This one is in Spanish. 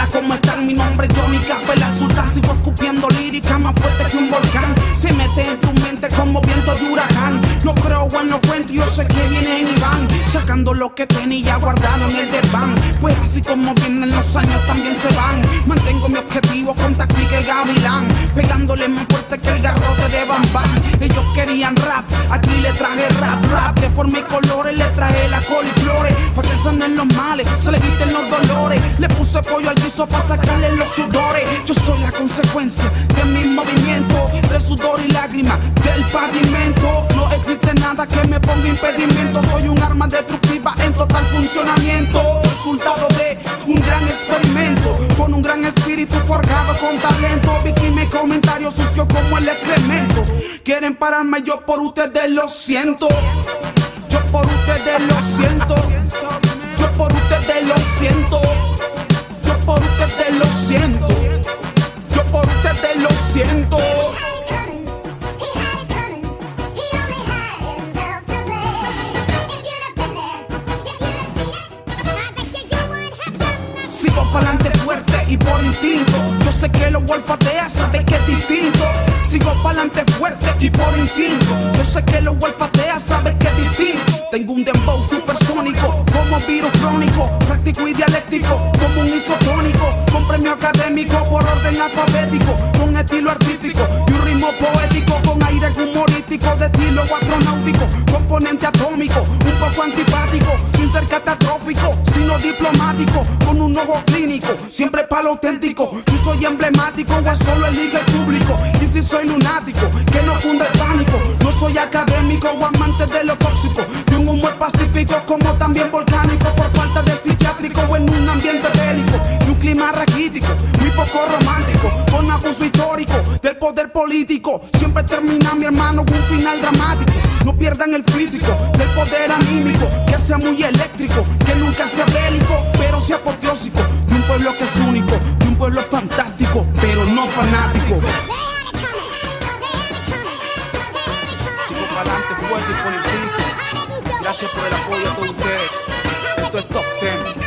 Hola, ¿cómo están? Mi nombre es Johnny Capela, el sultán. Sigo escupiendo lírica más fuerte que un volcán. Se mete en tu mente como viento de huracán. No creo en los cuentos, yo sé que vienen y van, sacando lo que tenía guardado en el desván. Pues así como vienen los años también se van. Mantengo mi objetivo con táctica y gavilán, pegándole más fuerte que el garrote de Bam Bam. Ellos querían rap, aquí le traje rap de forma y colores, le traje la coliflores, pa' que sanen los males, se le quiten los dolores. Le puse pollo al guiso pa' sacarle los sudores. Yo soy la consecuencia de mis movimientos, del sudor y lágrimas del pavimento. No existe nada que me ponga impedimento. Soy un arma destructiva en total funcionamiento, resultado de un gran experimento, con un gran espíritu forjado con talento. Víctima comentarios sucios como el excremento. Quieren pararme, yo por ustedes lo siento. Yo por ustedes lo siento. Yo por ustedes lo siento. Yo por ustedes lo siento. Yo por ustedes lo siento. Sigo pa'lante fuerte y por instinto. Yo sé que lo olfatea, sabe que es distinto. Sigo pa'lante fuerte y por instinto. Yo sé que lo olfatea, sabe que es distinto. Tengo un dembow supersónico, como virus crónico, práctico y dialéctico, como un isotónico, con premio académico por orden alfabético, con estilo artístico y un ritmo poético, con aire humorístico de estilo astronáutico, componente atómico, un poco antipático, sin ser catastrófico, sino diplomático, con un ojo clínico, siempre para lo auténtico. Si soy emblemático o es solo elige el público, y si soy lunático, que no cunda el pánico. No soy académico o amante de lo tóxico, de un humor pacífico como también volcánico, por falta de psiquiátrico o en un ambiente bélico, de un clima raquítico, muy poco romántico, con abuso histórico del poder político. Siempre termina, mi hermano, un final dramático. No pierdan el físico del poder anímico, que sea muy eléctrico, que nunca sea bélico, pero sea apoteósico, de un pueblo que es único, de un pueblo fantástico, pero no fanático. Sigo para adelante fuerte y por instinto. Gracias por el apoyo de todos ustedes. Esto es Top 10.